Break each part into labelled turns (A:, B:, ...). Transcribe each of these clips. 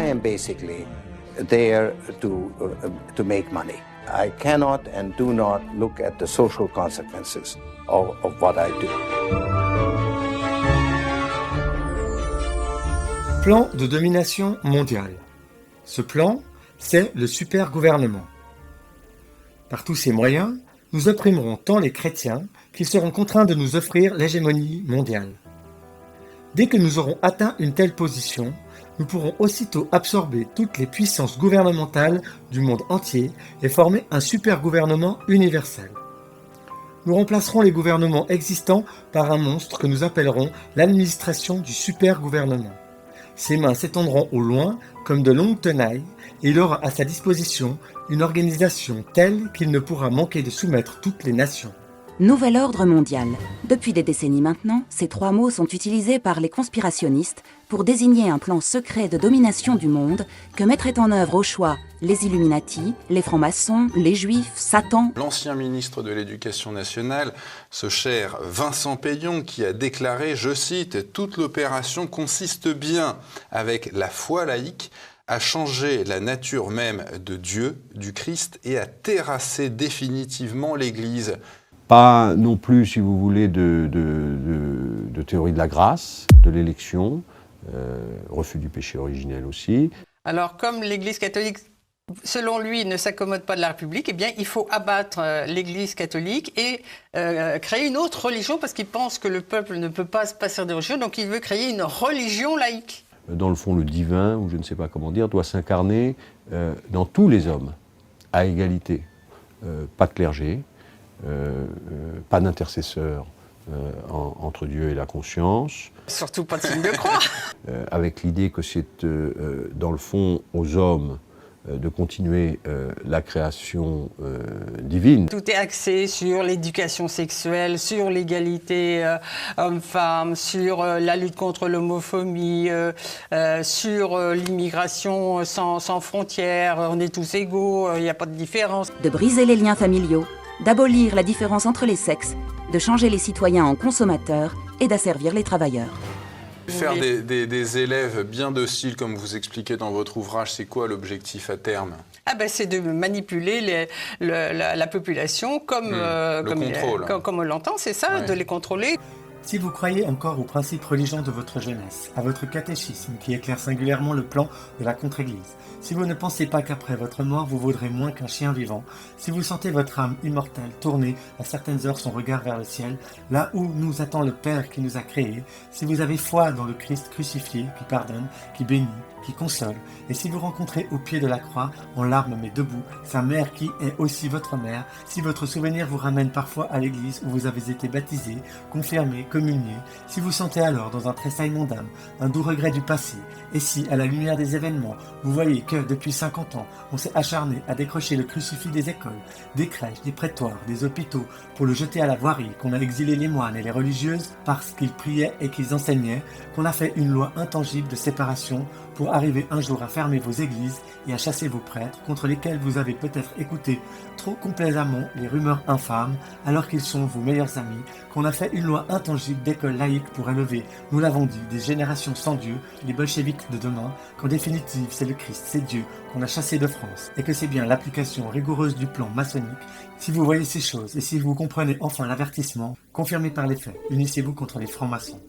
A: am basically there to make money. I cannot and do not look at the social consequences of what I do.
B: Plan de domination mondiale. Ce plan, c'est le super gouvernement. Par tous ces moyens, nous opprimerons tant les chrétiens qu'ils seront contraints de nous offrir l'hégémonie mondiale. Dès que nous aurons atteint une telle position, nous pourrons aussitôt absorber toutes les puissances gouvernementales du monde entier et former un super gouvernement universel. Nous remplacerons les gouvernements existants par un monstre que nous appellerons l'administration du super gouvernement. Ses mains s'étendront au loin comme de longues tenailles et il aura à sa disposition une organisation telle qu'il ne pourra manquer de soumettre toutes les nations.
C: Nouvel ordre mondial. Depuis des décennies maintenant, ces trois mots sont utilisés par les conspirationnistes pour désigner un plan secret de domination du monde que mettraient en œuvre au choix les Illuminati, les francs-maçons, les juifs, Satan.
D: L'ancien ministre de l'Éducation nationale, ce cher Vincent Peillon, qui a déclaré, je cite, « Toute l'opération consiste bien, avec la foi laïque, à changer la nature même de Dieu, du Christ, et à terrasser définitivement l'Église. »
E: Pas non plus, si vous voulez, de théorie de la grâce, de l'élection, refus du péché originel aussi.
F: Alors, comme l'Église catholique, selon lui, ne s'accommode pas de la République, eh bien, il faut abattre l'Église catholique et créer une autre religion parce qu'il pense que le peuple ne peut pas se passer de religion, donc il veut créer une religion laïque.
E: Dans le fond, le divin, ou je ne sais pas comment dire, doit s'incarner dans tous les hommes, à égalité. Pas de clergé. Pas d'intercesseur entre Dieu et la conscience.
F: Surtout pas de signe de croix.
E: Avec l'idée que c'est, dans le fond, aux hommes de continuer la création divine.
F: Tout est axé sur l'éducation sexuelle, sur l'égalité homme-femme, sur la lutte contre l'homophobie, sur l'immigration sans frontières, on est tous égaux, il n'y a pas de différence.
C: De briser les liens familiaux, d'abolir la différence entre les sexes, de changer les citoyens en consommateurs et d'asservir les travailleurs.
D: Faire des élèves bien dociles, comme vous expliquez dans votre ouvrage, c'est quoi l'objectif à terme ?
F: C'est de manipuler la population comme on l'entend, c'est ça, ouais. De les contrôler.
B: Si vous croyez encore aux principes religieux de votre jeunesse, à votre catéchisme qui éclaire singulièrement le plan de la contre-église, si vous ne pensez pas qu'après votre mort vous vaudrez moins qu'un chien vivant, si vous sentez votre âme immortelle tourner à certaines heures son regard vers le ciel, là où nous attend le Père qui nous a créés, si vous avez foi dans le Christ crucifié qui pardonne, qui bénit, qui console, et si vous rencontrez au pied de la croix, en larmes mais debout, sa mère qui est aussi votre mère, si votre souvenir vous ramène parfois à l'église où vous avez été baptisé, confirmé, communié, si vous sentez alors dans un tressaillement d'âme un doux regret du passé, et si, à la lumière des événements, vous voyez que, depuis 50 ans, on s'est acharné à décrocher le crucifix des écoles, des crèches, des prétoires, des hôpitaux, pour le jeter à la voirie, qu'on a exilé les moines et les religieuses parce qu'ils priaient et qu'ils enseignaient, qu'on a fait une loi intangible de séparation pour arriver un jour à fermer vos églises et à chasser vos prêtres contre lesquels vous avez peut-être écouté trop complaisamment les rumeurs infâmes alors qu'ils sont vos meilleurs amis, qu'on a fait une loi intangible d'école laïque pour élever, nous l'avons dit, des générations sans Dieu, les bolcheviks de demain, qu'en définitive c'est le Christ, c'est Dieu qu'on a chassé de France et que c'est bien l'application rigoureuse du plan maçonnique. Si vous voyez ces choses et si vous comprenez enfin l'avertissement, confirmé par les faits, unissez-vous contre les francs-maçons.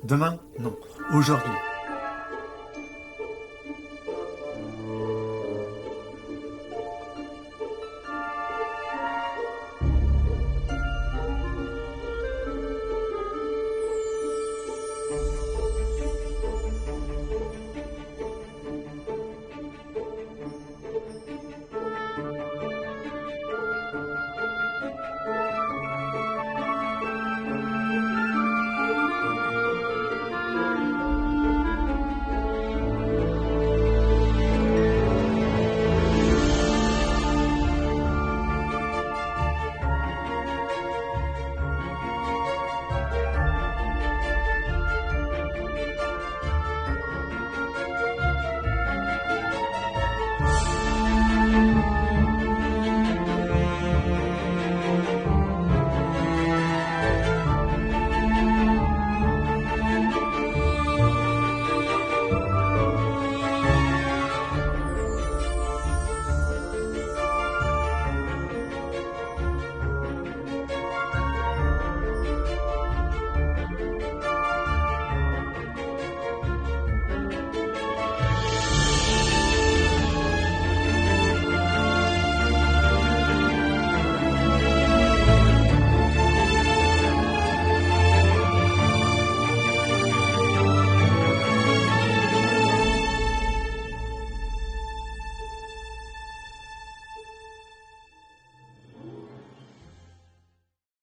B: Demain, non. Aujourd'hui.